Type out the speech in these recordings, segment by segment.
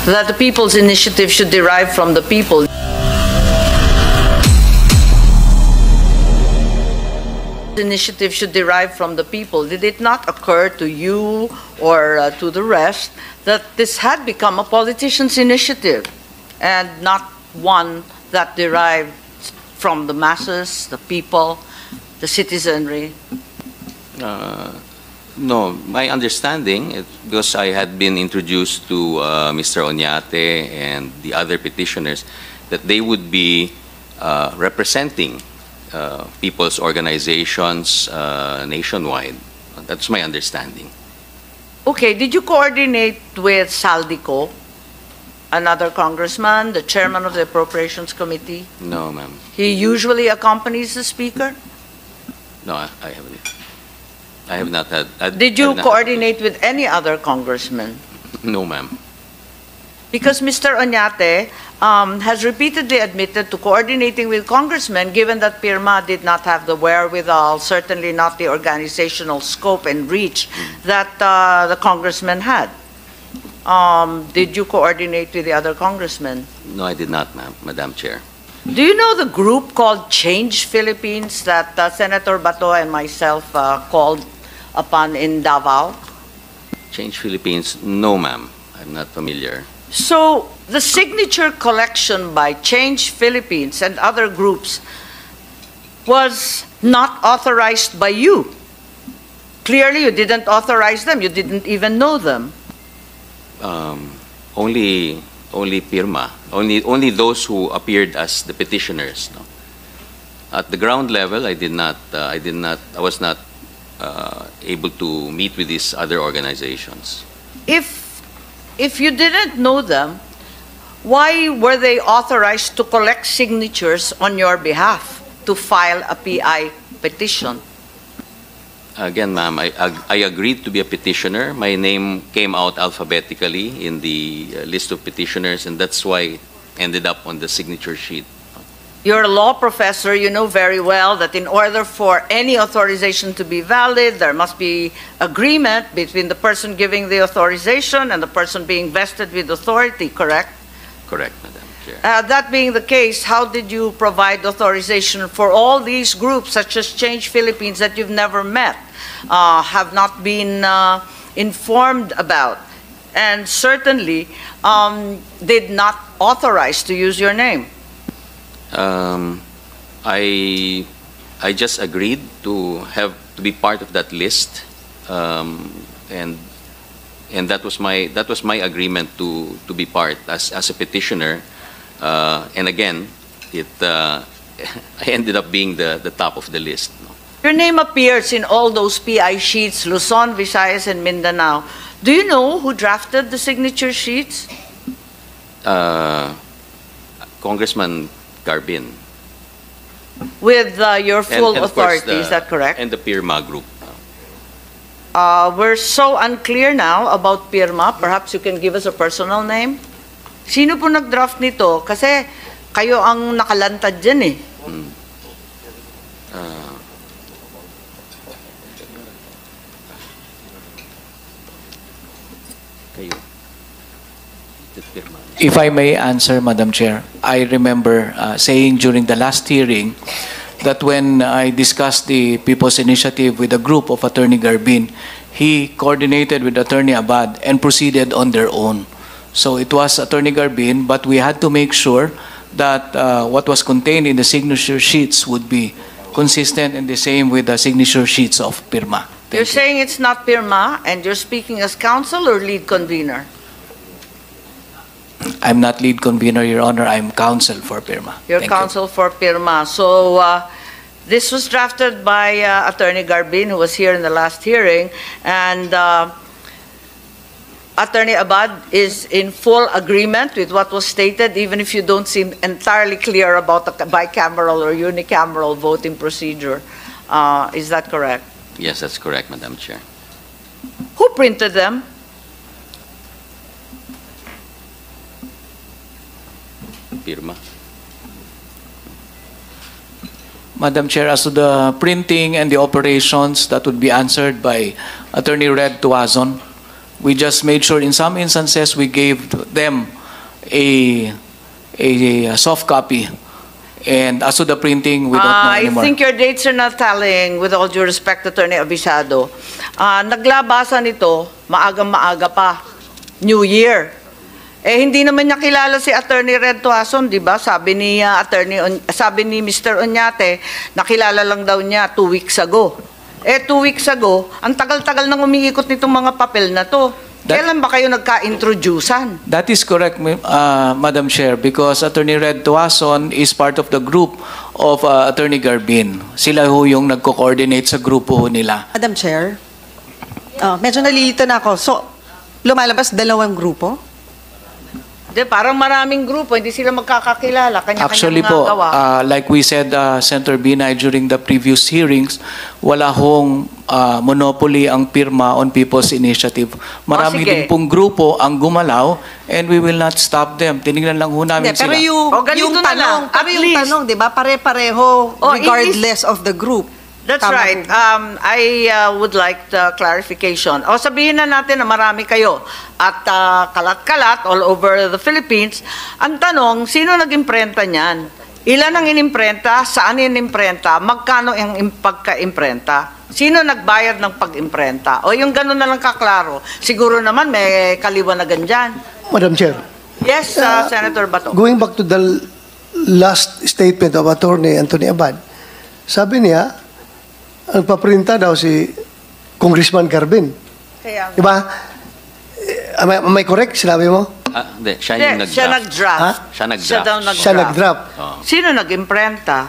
that the people's initiative should derive from the people. Initiative should derive from the people. Did it not occur to you or to the rest that this had become a politician's initiative and not one that derived from the masses, the people, the citizenry? No, my understanding, because I had been introduced to Mr. Oñate and the other petitioners, that they would be representing people's organizations nationwide. That's my understanding. Okay, did you coordinate with Saldico, another congressman, the chairman of the Appropriations Committee? No, ma'am. He usually accompanies the speaker? No, I haven't. I have not had. Did you coordinate with any other congressman? No, ma'am. Because Mr. Oñate has repeatedly admitted to coordinating with congressmen, given that PIRMA did not have the wherewithal, certainly not the organizational scope and reach that the congressman had. Did you coordinate with the other congressmen? No, I did not, ma'am, Madam Chair. Do you know the group called Change Philippines that Senator Bato and myself called upon in Davao? Change Philippines? No, ma'am. I'm not familiar. So the signature collection by Change Philippines and other groups was not authorized by you. Clearly, you didn't authorize them. You didn't even know them. Only PIRMA. Only those who appeared as the petitioners. No? At the ground level, I was not able to meet with these other organizations. If you didn't know them, why were they authorized to collect signatures on your behalf to file a PI petition? Again, ma'am, I agreed to be a petitioner. My name came out alphabetically in the list of petitioners, and that's why I ended up on the signature sheet. You're a law professor. You know very well that in order for any authorization to be valid, there must be agreement between the person giving the authorization and the person being vested with authority, correct? Correct, Madam Chair. That being the case, how did you provide authorization for all these groups, such as Change Philippines, that you've never met, have not been informed about, and certainly did not authorize to use your name? I just agreed to be part of that list, and that was my agreement to be part as a petitioner. And again, I ended up being the top of the list. Your name appears in all those PI sheets, Luzon, Visayas, and Mindanao. Do you know who drafted the signature sheets? Congressman Garbin. With your full and authority, is that correct? And the PIRMA group. We're so unclear now about PIRMA. Perhaps you can give us a personal name? Sino po nag-draft nito? Kasi kayo ang nakalantad dyan eh. Kayo. If I may answer, Madam Chair, I remember saying during the last hearing that when I discussed the People's Initiative with a group of Attorney Garbin, he coordinated with Attorney Abad and proceeded on their own. So it was Attorney Garbin, but we had to make sure that what was contained in the signature sheets would be consistent and the same with the signature sheets of PIRMA. You're saying it's not PIRMA, and you're speaking as counsel or lead convener? I'm not lead convener, Your Honor. I'm counsel for PIRMA. You're counsel for PIRMA. So this was drafted by Attorney Garbin, who was here in the last hearing, and Attorney Abad is in full agreement with what was stated, even if you don't seem entirely clear about the bicameral or unicameral voting procedure. Is that correct? Yes, that's correct, Madam Chair. Who printed them? PIRMA. Madam Chair, as to the printing and the operations, that would be answered by Attorney Red Tuazon. We just made sure in some instances we gave them a soft copy. And as to the printing, we don't know I anymore. think your dates are not tallying, with all due respect, Attorney Abisado. Naglabasan ito, maagang-maaga pa, New Year. Hindi naman niya kilala si Attorney Red Tuason, di ba? Sabi ni Mr. Oñate, nakilala lang daw niya 2 weeks ago. 2 weeks ago, ang tagal-tagal nang umiikot nitong mga papel na to. Kailan ba kayo nagka-introducean? That is correct, Madam Chair, because Attorney Red Tuason is part of the group of Attorney Garbin. Sila ho yung nagko-coordinate sa grupo ho nila. Madam Chair, medyo nalilito na ako. So, lumalabas 2 grupo? Parang maraming grupo, hindi sila magkakakilala. Kanya-kanya Actually mga po, gawa. like we said, Senator Binay, during the previous hearings, wala hong monopoly ang PIRMA on People's Initiative. Marami sige. din pong grupo ang gumalaw and we will not stop them. Tinignan lang ho namin Hindi, pero sila. yung ganito na lang, tanong, pero at yung least. tanong, di ba, pare-pareho regardless of the group. That's Tama right. po. I would like the clarification. Sabihin na natin na marami kayo at kalat-kalat all over the Philippines. Ang tanong, sino nag-imprenta niyan? Ilan ang inimprenta? Saan inimprenta? Magkano ang pagka-imprenta? Sino nagbayad ng pag-imprenta? O yung gano'n na lang kaklaro. Siguro naman may kaliwanagan dyan. Madam Chair, Yes, Senator Bato. going back to the last statement of Attorney Anthony Abad, sabi niya, ang paprinta daw si Congressman Garbin. Kaya, Diba? Am I correct? Sinabi mo? Hindi, siya yung Hindi, siya nag-draft. nag-draft. Siya nag-draft. Siya daw nag-draft. Siya nag-draft. Sino nag-imprenta?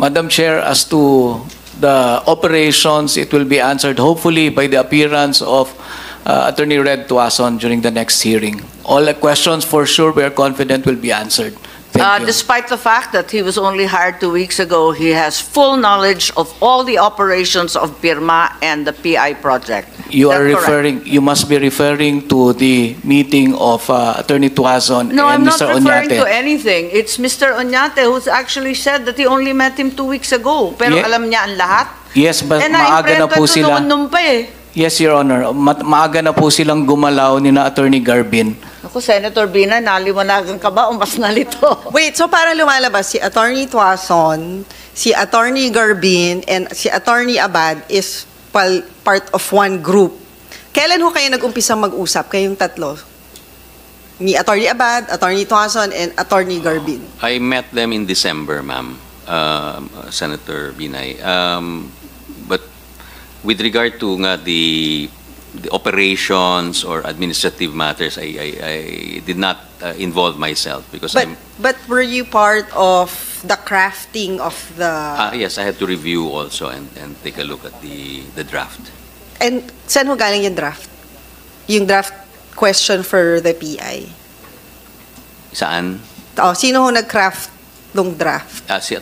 Madam Chair, as to the operations, it will be answered hopefully by the appearance of Attorney Red Tuason during the next hearing. All the questions for sure we are confident will be answered. Thank you. Despite the fact that he was only hired 2 weeks ago, he has full knowledge of all the operations of PIRMA and the PI project. You Is are that correct? you must be referring to the meeting of Attorney Tuazon No, I'm and not Mr. referring to Oñate. anything. It's Mr. Oñate who's actually said that he only met him 2 weeks ago. Pero Yeah. alam niya ang lahat. Yes, but Eh, maaga na na-imprenta po ito sila. noon pa eh. Yes, Your Honor. Maaga na po silang gumalaw ni na Attorney Garbin. Ako, Senator Bina, naliwanagan ka ba o mas nalito? Wait, so para lumalabas si Attorney Tuason, si Attorney Garbin, and si Attorney Abad is part of one group. Kailan ho kayo nag-umpisa mag-usap, kayong tatlo? Ni Attorney Abad, Attorney Tuason, and Attorney Garbin. I met them in December, ma'am, Senator Binay. But with regard to nga the operations or administrative matters, I did not involve myself because But were you part of the crafting of the... yes, I had to review also and take a look at the draft. And saan ho galing yung draft? Yung draft question for the PI. Saan? Sino ho nag-craft nung draft? Si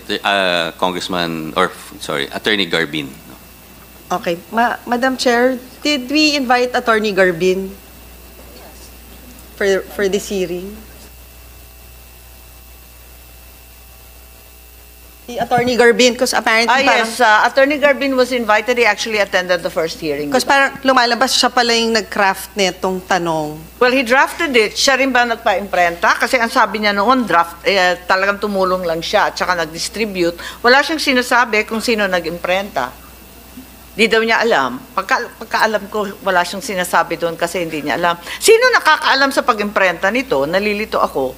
Attorney Garbin. Okay. Madam Chair, did we invite Attorney Garbin for this hearing? Si Attorney Garbin, because apparently Yes, Attorney Garbin was invited. He actually attended the first hearing. Because parang lumalabas siya pala yung nag-craft netong tanong. Well, he drafted it. Siya rin ba nagpa-imprenta? Kasi ang sabi niya noon, talagang tumulong lang siya at saka nag-distribute. Wala siyang sinasabi kung sino nag-imprenta. Di daw niya alam. Pagkaalam ko, wala siyang sinasabi doon kasi hindi niya alam. Sino nakakaalam sa pag-imprenta nito? Nalilito ako.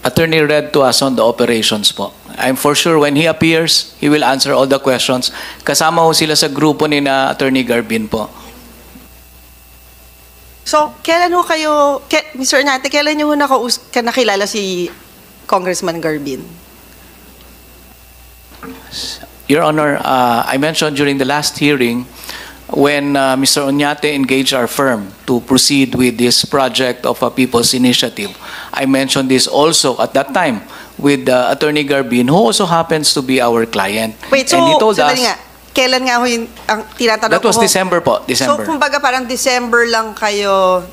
Attorney Red Tuason, the operations po. I'm for sure when he appears, he will answer all the questions. Kasama ho sila sa grupo ni na Attorney Garbin po. So, kailan ho kayo, Mr. Oñate, kailan niyo ho nakilala si Congressman Garbin? Your Honor, I mentioned during the last hearing when Mr. Oñate engaged our firm to proceed with this project of a People's Initiative. I mentioned this also at that time with Attorney Garbin, who also happens to be our client. Wait, so, and he told us, sandali nga, kailan nga ho yung ang tinatanong that was ko ho? December po, December. So, kumbaga parang December lang kayo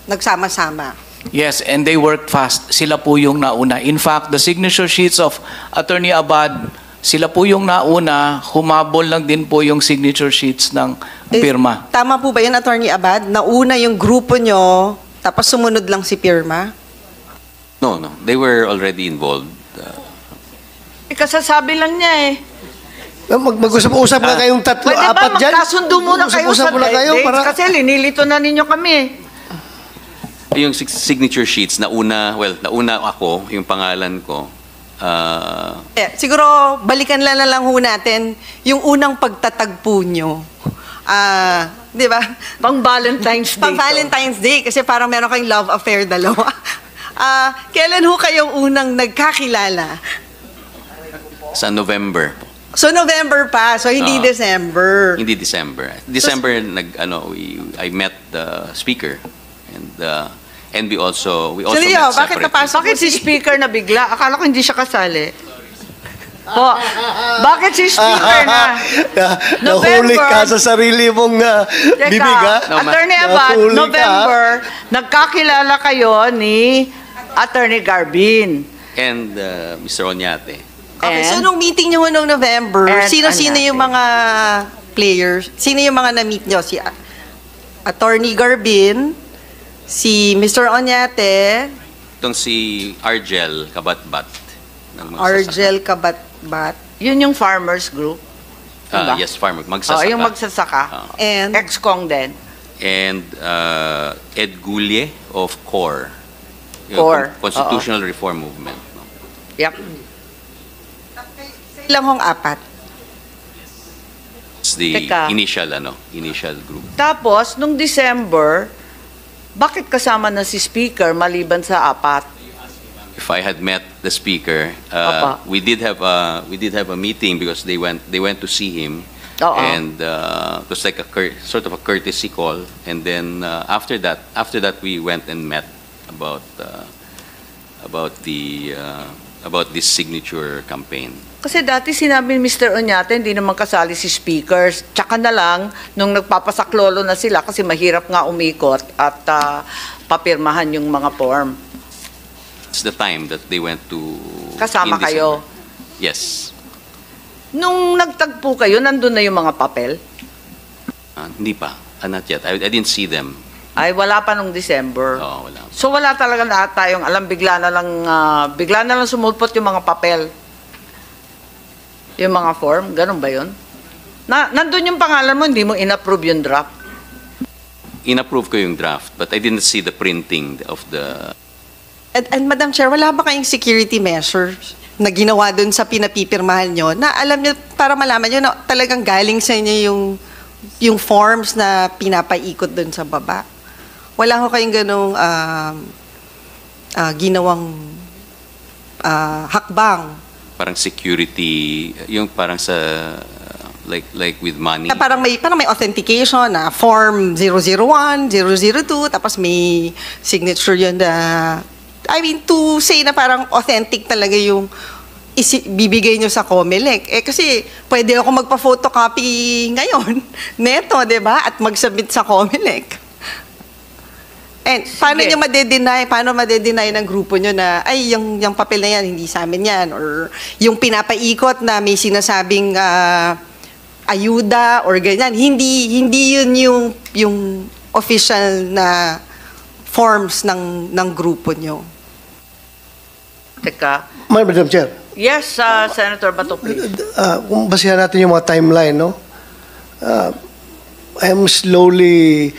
nagsama-sama. Yes, and they worked fast. Sila po yung nauna. In fact, the signature sheets of Attorney Abad Sila po yung nauna, humabol lang din po yung signature sheets ng pirma. Tama po ba yun, Attorney Abad? Nauna yung grupo nyo, tapos sumunod lang si pirma? No, no. They were already involved. Kasasabi lang niya eh. Mag-usap-usap nga kayong tatlo, Pwede ba apat dyan. magkasundo muna kayo Mag-usap-usap sa muna kayo dates? para... Kasi linilito na ninyo kami eh. Yung signature sheets, nauna ako, yung pangalan ko. Siguro, balikan na lang ho natin yung unang pagtatagpo nyo. Di ba? Pang Valentine's Day. Pang Valentine's Day, kasi parang meron kayong love affair dalawa. Kailan ho kayong unang nagkakilala? Sa November. So, November pa. So, hindi December. Hindi December. December, I met the speaker. And we also So, met Leo, bakit separately. napasok Bakit si speaker na bigla? Akala ko hindi siya kasali. Po, bakit si speaker na? Nahuli ka sa sarili mong Teka, bibig, ha? Attorney Abad, Nahuli ka. November, nagkakilala kayo ni Attorney Garbin. And Mr. Oñate. Okay, And? so nung meeting nyo noong November, And sino-sino Oñate. yung mga players? Sino yung mga na-meet nyo? Si Attorney Garbin, si Mr. Oñate, Itong si Argel Kabatbat. ng magsasaka. Argel Kabatbat, Yun yung farmers group. Diba? Yes, farmer. Oh, Magsasaka. yung magsasaka. and Ex-Kong din. And Ed Gulye of CORE. Yung CORE, Constitutional Reform Movement. No? Yep. sa ilang hong apat. It's the Teka. initial group. Tapos, nung December, bakit kasama na si speaker maliban sa apat? If I had met the speaker, Apa. we did have a meeting because they went to see him, Oo. and it was like a sort of a courtesy call. And then after that we went and met about this signature campaign. Kasi dati sinabi ni Mr. Oñate, hindi naman kasali si speakers. Tsaka na lang, nung nagpapasaklolo na sila, kasi mahirap nga umikot at papirmahan yung mga form. It's the time that they went to... Kasama in December. kayo? Yes. Nung nagtagpo kayo, nandun na yung mga papel? Hindi pa. Not yet. I didn't see them. Ay, wala pa nung December. Oh, wala. So wala talaga na tayong alam, bigla na lang sumulpot yung mga papel. Yung mga form, ganun ba yun? Nandun yung pangalan mo, hindi mo in-approve yung draft. In-approve ko yung draft, but I didn't see the printing of the... And Madam Chair, wala ba kayong security measures na ginawa dun sa pinapipirmahan nyo na alam nyo, para malaman nyo na talagang galing sa inyo yung forms na pinapaikot dun sa baba? Wala ko kayong ganong ginawang hakbang? Parang security, yung parang sa... like with money. Na parang may authentication na form 001, 002, tapos may signature yun na, I mean, to say na parang authentic talaga yung bibigay nyo sa COMELEC. Kasi pwede ako magpa-photocopy ngayon neto, di ba? At mag-submit sa COMELEC. And paano Sige. nyo paano madedenay ng grupo nyo na, ay, yung papel na yan, hindi sa amin yan. Or yung pinapaikot na may sinasabing ayuda or ganyan. Hindi yun yung official na forms ng grupo nyo. Teka. Madam Chair, Yes, Senator Bato, please. kung basihan natin yung mga timeline, no? I am slowly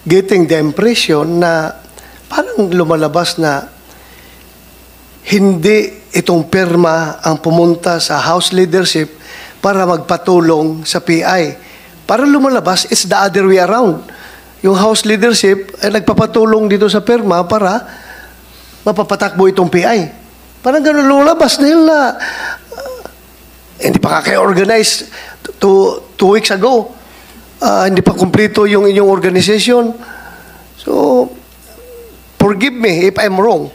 getting the impression na parang lumalabas na hindi itong pirma ang pumunta sa House leadership para magpatulong sa PI. Para lumalabas, it's the other way around. Yung House leadership ay nagpapatulong dito sa pirma para mapapatakbo itong PI. Parang ganun lumalabas dahil hindi pa kaya-organize 2 weeks ago. Hindi pa kumpleto yung inyong organization. So, forgive me if I'm wrong.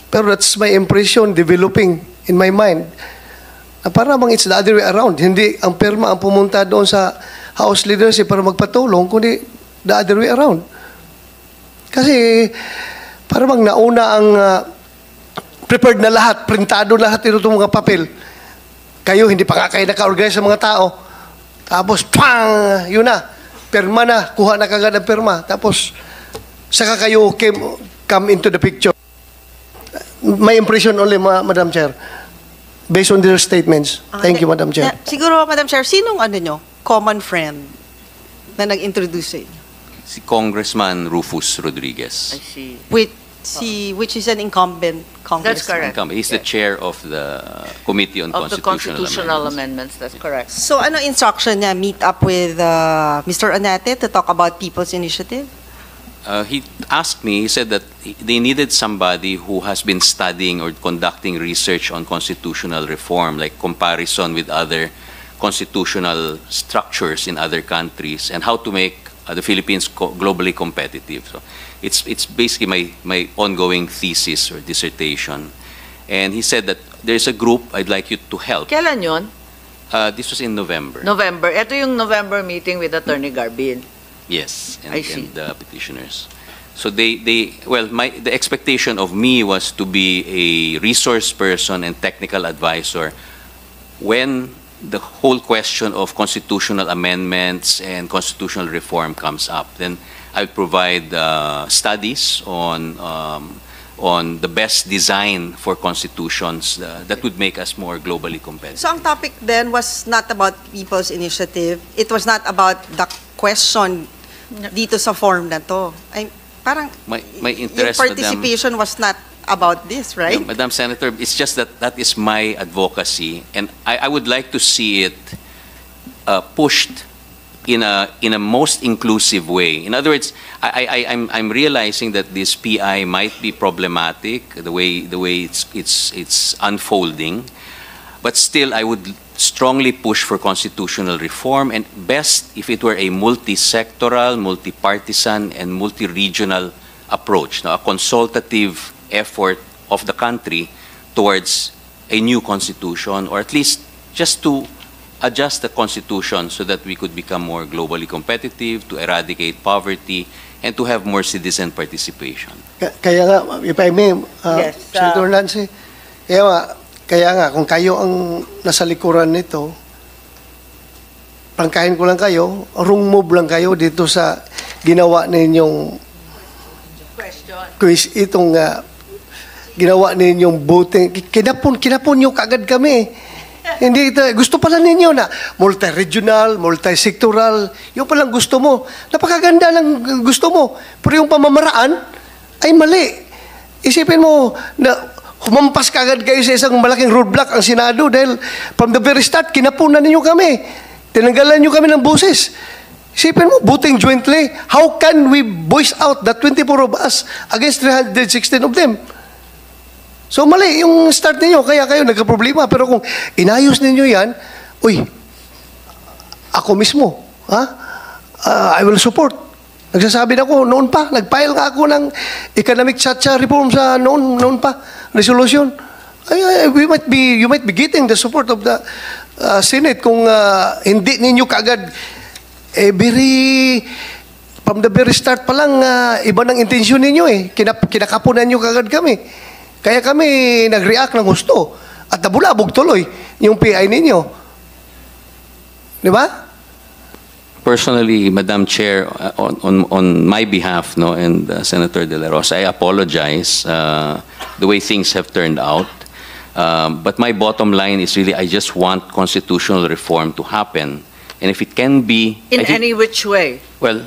Pero that's my impression developing in my mind. Na parang it's the other way around. Hindi ang pirma ang pumunta doon sa House leadership para magpatulong, kundi the other way around. Kasi parang nauna ang prepared na lahat, printado lahat itong mga papel. Kayo, hindi pa nga kayo naka-organize sa mga tao. Tapos, pang! Yun na. Perma na. Kuha na kagad ang perma. Tapos, saka kayo come into the picture. My impression only, Madam Chair. Based on their statements. Thank you, Madam Chair. Siguro, Madam Chair, sinong common friend na nag-introduce sa inyo? Si Congressman Rufus Rodriguez. I see. Which is an incumbent That's congressman. correct. He's the chair of the Committee on Of the Constitutional constitutional Amendments. amendments, that's correct. So, ano instruction niya? Meet up with Mr. Oñate to talk about People's Initiative? He asked me, he said that they needed somebody who has been studying or conducting research on constitutional reform, like comparison with other constitutional structures in other countries, and how to make the Philippines globally competitive. So it's basically my ongoing thesis or dissertation. And he said that there's a group I'd like you to help. Kailan yun? This was in November. November. Ito yung November meeting with Attorney Garbin. Yes, I see. and the petitioners. So the expectation of me was to be a resource person and technical advisor when the whole question of constitutional amendments and constitutional reform comes up. Then I provide studies on the best design for constitutions that would make us more globally competitive. So, ang topic then was not about People's Initiative. It was not about the question dito sa form na to. Parang My yung interest, participation was not about this, right? Yeah, Madam Senator, it's just that is my advocacy, and I would like to see it pushed in a most inclusive way. In other words, I'm realizing that this PI might be problematic the way it's unfolding, but still I would strongly push for constitutional reform, and best if it were a multi-sectoral, multi-partisan, and multi-regional approach, a consultative effort of the country towards a new constitution, or at least just to adjust the constitution so that we could become more globally competitive, to eradicate poverty, and to have more citizen participation. Kaya nga, if I may, Yes, Senator Nancy, kaya nga, kung kayo ang nasa likuran nito, prangkahin ko lang kayo, wrong move lang kayo dito sa ginawa ninyong quiz, itong ginawa ninyong voting. Kinapon nyo kagad kami. Hindi ito, gusto pala ninyo na multi-regional, multi-sectoral, yung palang gusto mo. Napakaganda lang gusto mo. Pero yung pamamaraan ay mali. Isipin mo na humampas kagad kayo sa isang malaking roadblock ang Senado dahil from the very start, kinapunan ninyo kami. Tinanggalan nyo kami ng boses. Isipin mo, voting jointly, how can we voice out the 24 of us against 316 of them? So mali yung start ninyo, kaya kayo nagka-problema. Pero kung inayos ninyo yan, ako mismo, I will support. Nagsasabi na ako, noon pa, nag-file nga ako ng economic chacha reform sa noon pa, resolution. You might be getting the support of the Senate kung hindi ninyo kaagad, from the very start pa lang, iba ng intensyon ninyo kinakapunan nyo kaagad kami. Kaya kami nag-react ng gusto. At nabulabog tuloy yung PI ninyo. Di ba? Personally, Madam Chair, on my behalf, and Senator De La Rosa, I apologize the way things have turned out. But my bottom line is really, I just want constitutional reform to happen. And if it can be... In any which way? Well,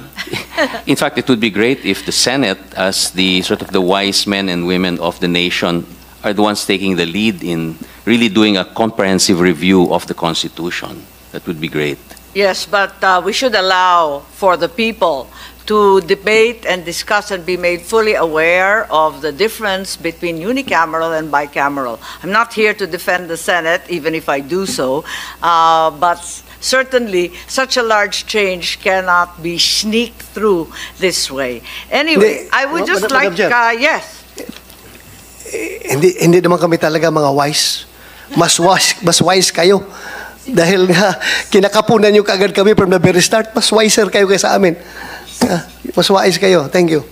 in fact, it would be great if the Senate, as the sort of the wise men and women of the nation, are the ones taking the lead in really doing a comprehensive review of the Constitution. That would be great. Yes, but we should allow for the people to debate and discuss and be made fully aware of the difference between unicameral and bicameral. I'm not here to defend the Senate, even if I do so, but certainly such a large change cannot be sneaked through this way. Anyway, I would just like, yes. Hindi naman kami talaga mga wise. Mas wise kayo. Dahil nga, kinakapunan nyo kaagad kami from the very start, mas wiser kayo kaysa amin. Mas wise kayo. Thank you.